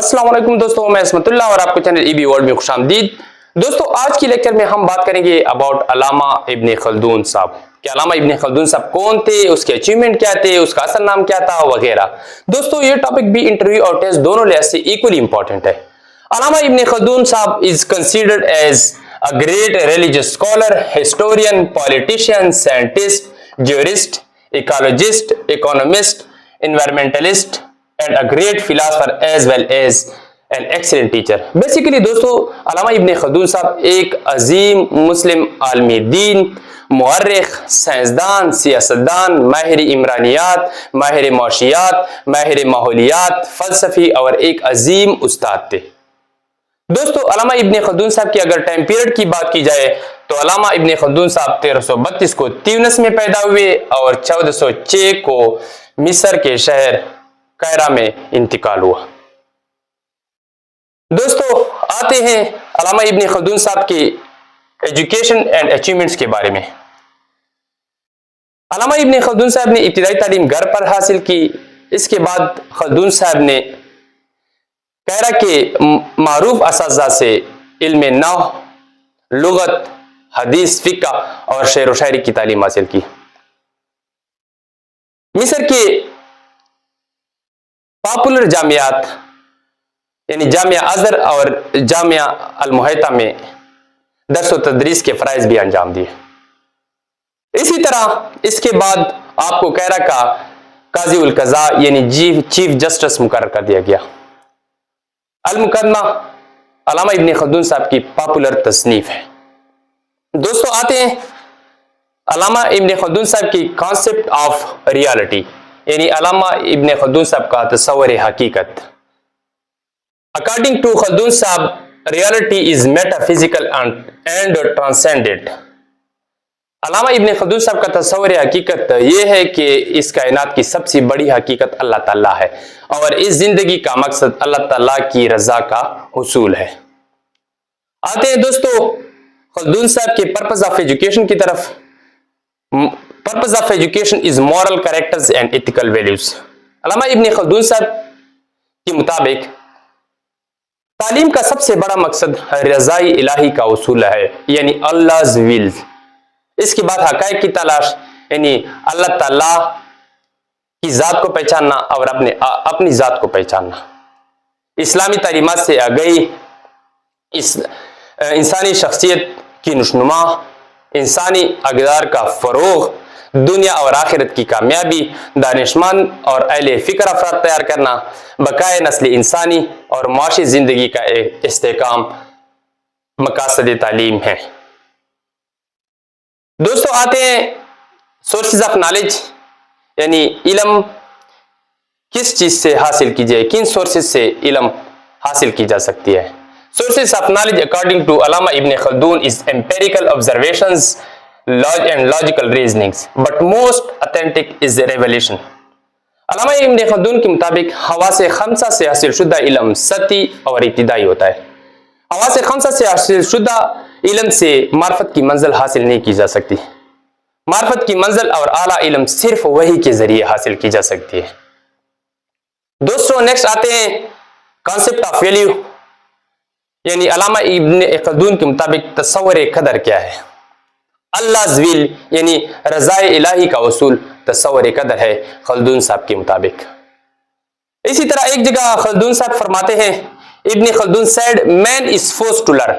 अस्सलाम वालेकुम दोस्तों, मैं इसमतुल्लाह और आपको चैनल ईबी वर्ल्ड में खुशामदीद। दोस्तों, आज की लेक्चर में हम बात करेंगे अबाउट अल्लामा इब्न खल्दून साहब कि अल्लामा इब्न खल्दून साहब कौन थे, उसके अचीवमेंट क्या थे, उसका असल नाम क्या था वगैरह। दोस्तों, ये टॉपिक भी इंटरव्यू और टेस्ट दोनों लिहाज से इक्वली इंपॉर्टेंट है। अल्लामा इब्न खल्दून साहब is considered as a great religious scholar, historian, politician, scientist, jurist, ecologist, economist, environmentalist and a great philosopher as well as an excellent teacher. Basically दोस्तों, अल्लामा Ibn Khaldun साहब एक अजीम मुस्लिम आलमी दीन, मुअर्रिख, साइंसदान, सियासतदान, माहिर इमरानियात, माहिर मौशियात, माहिर माहौलियात, फलसफी और एक अजीम उस्ताद थे। दोस्तों, अल्लामा इब्न खल्दून साहब की अगर टाइम पीरियड की बात की जाए तो अल्लामा इब्न खल्दून साहब 1332 को त्यूनिस में पैदा हुए और 1406 को मिस्र के शहर कायरा में इंतकाल हुआ। दोस्तों, आते हैं अल्लामा इब्न खल्दून साहब की एजुकेशन एंड अचीवमेंट्स के बारे में। अल्लामा इब्न खल्दून साहब ने इब्तिदाई तालीम घर पर हासिल की। इसके बाद खल्दून साहब ने कायरा के मारूफ असातिज़ा से इल्म नहव, लुगत, हदीस, फिक़्ह और शेर व शायरी की तालीम हासिल की। मिस्र के पॉपुलर जामियात यानी जामिया अज़हर और जामिया अल मुहैता में दर्स व तदरीस के फ़राइज़ भी अंजाम दिए। इसी तरह इसके बाद आपको कायरा का काज़ी उल क़ज़ा यानी चीफ जस्टिस मुकर्रर कर दिया गया। अल मुक़द्दमा अल्लामा इब्न खल्दून साहब की पॉपुलर तसनीफ है। दोस्तों, आते हैं अल्लामा इब्न खल्दून साहब की कॉन्सेप्ट ऑफ रियलिटी यानी अल्लामा इब्न खल्दून साहब का तस्वुर हकीकत। अकॉर्डिंग टू खल्दून साहब, reality is metaphysical and transcendent. Allama Ibn Khaldun साहब का तस्वुर हकीकत यह है कि इस कायनात की सबसे बड़ी हकीकत अल्लाह ताला है और इस जिंदगी का मकसद अल्लाह ताला की रजा का हुसूल है। आते हैं दोस्तों खल्दून साहब के पर्पस ऑफ एजुकेशन की तरफ। Purpose of education is moral characters and ethical values. Allama Ibn Khaldun साहब के मुताबिक तालीम का सबसे बड़ा मकसद रज़ाई इलाही का उसूल है यानी अल्लाह's विल। इसके बाद हक़ाइक़ की तलाश यानी अल्लाह ताला की ज़ात को पहचानना और अपनी ज़ात को पहचानना। इस्लामी तालीमात से आगाही, इंसानी शख्सियत की नुशनुमा, इंसानी अक़दार का फ़रोग़, दुनिया और आखिरत की कामयाबी, दानिशमंद और अहले फ़िक्र अफ़राद तैयार करना, बकाए नस्ल इंसानी और माशी ज़िंदगी का इस्तेहकाम मकासद तालीम है। दोस्तों, आते हैं सोर्सेज ऑफ नॉलेज यानी इल्म किस चीज़ से हासिल की जाए, किन सोर्सेज से इल्म हासिल की जा सकती है। Sources of knowledge according to Allama Ibn Khaldun is empirical observations and logical reasonings, but most authentic is the revelation. Allama Ibn Khaldun के मुताबिक हवासे खमसा से हासिल शुदा इल्म सती और इब्तिदाई होता है। हवासे खमसा से हासिल शुदा इल्म से मार्फत की मंजिल हासिल नहीं की जा सकती। मार्फत की मंजिल और आला इल्म सिर्फ वही के जरिए हासिल की जा सकती है। दोस्तों, नेक्स्ट आते हैं कॉन्सेप्ट ऑफ वैल्यू यानी अल्लामा इब्न खल्दून के मुताबिक तस्वुर कदर क्या है। अल्लाह's विल यानी रज़ाए इलाही का उसूल तस्वुर कदर है खल्दून साहब के मुताबिक। इसी तरह एक जगह खल्दून साहब फरमाते हैं, इब्न Khaldun said man is forced to learn.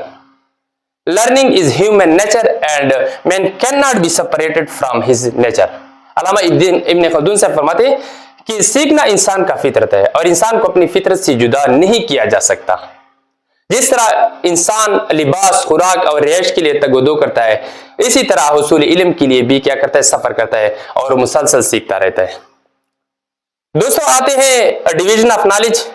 Learning is human nature and man cannot be separated from his nature. Allama Ibn Khaldun साहब फरमाते हैं कि सीखना इंसान का फितरत है और इंसान को अपनी फितरत से जुदा नहीं किया जा सकता। जिस तरह इंसान लिबास, खुराक और रिहाइश के लिए तगोदो करता है, इसी तरह हुसूल इल्म के लिए भी क्या करता है, सफर करता है और मुसलसल सीखता रहता है। दोस्तों, आते हैं division of knowledge.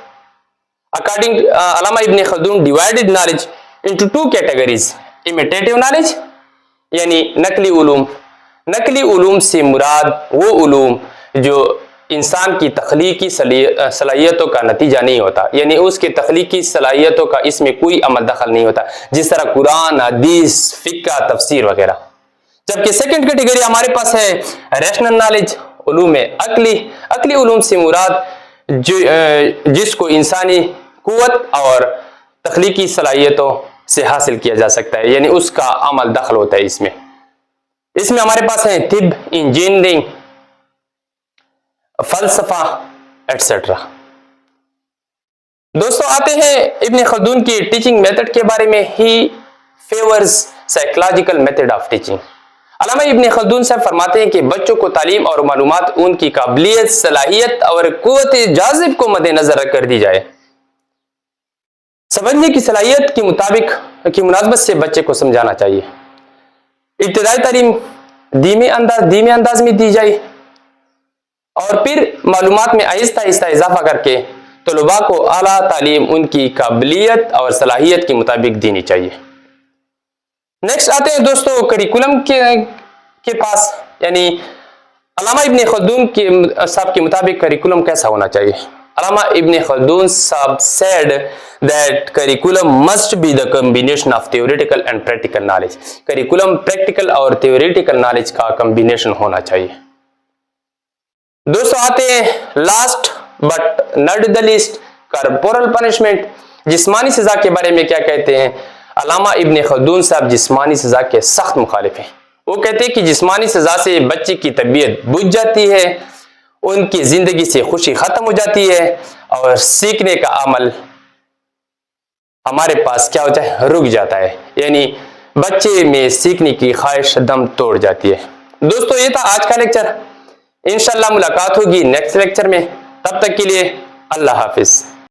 According Allama Ibn Khaldun divided knowledge into two categories, imitative knowledge यानी नकली उलूम। नकली उलूम से मुराद वो उलूम जो इंसान की तख्लीकी सलाहियतों का नतीजा नहीं होता यानी उसके तख्लीकी सलाहियतों का इसमें कोई अमल दखल नहीं होता, जिस तरह कुरान, हदीस, फिक्का, तफसीर वगैरह। जबकि सेकंड कैटेगरी हमारे पास है रैशनल नॉलेज, उलूम अकली। अकली उलूम से मुराद जिसको इंसानी قوت اور تخلیقی صلاحیتوں سے حاصل کیا جا سکتا ہے، یعنی اس کا عمل دخل ہوتا ہے اس میں ہمارے پاس ہیں طب، انجینئرنگ، فلسفہ ایٹسٹرا۔ دوستو آتے ہیں ابن خلدون کی ٹیچنگ میتھڈ کے بارے میں۔ He favours psychological method of teaching. علامہ ابن خلدون صاحب فرماتے ہیں کہ بچوں کو تعلیم اور معلومات ان کی قابلیت، صلاحیت اور قوت جاذب کو مد نظر رکھ کر دی جائے۔ سمجھنے کی صلاحیت کی مناسبت سے بچے کو سمجھانا چاہیے۔ ابتدائی تعلیم دھیمے انداز میں دی جائے اور پھر معلومات میں آہستہ آہستہ اضافہ کر کے طلباء کو اعلیٰ تعلیم ان کی قابلیت اور صلاحیت کے مطابق دینی چاہیے۔ نیکسٹ آتے ہیں دوستو کریکولم کے پاس، یعنی علامہ ابن خلدون صاحب کے مطابق کریکولم کیسا ہونا چاہیے۔ علامہ ابن خلدون صاحب said that curriculum must be the combination of theoretical and practical knowledge۔ Curriculum practical اور theoretical knowledge کا کمبینیشن ہونا چاہیے۔ دوستو آتے ہیں last but not the least corporal punishment۔ جسمانی سزا کے بارے میں کیا کہتے ہیں؟ علامہ ابن خلدون صاحب جسمانی سزا کے سخت مخالف ہیں۔ وہ کہتے ہیں کہ جسمانی سزا سے بچے کی طبیعت بجھ جاتی ہے، ان کی زندگی سے خوشی ختم ہو جاتی ہے اور سیکھنے کا عمل ہمارے پاس کیا ہوتا ہے؟ رک جاتا ہے، یعنی بچے میں سیکھنے کی خواہش دم توڑ جاتی ہے۔ دوستو یہ تھا آج کا لیکچر، انشاءاللہ ملاقات ہوگی نیکسٹ لیکچر میں، تب تک کے لیے اللہ حافظ۔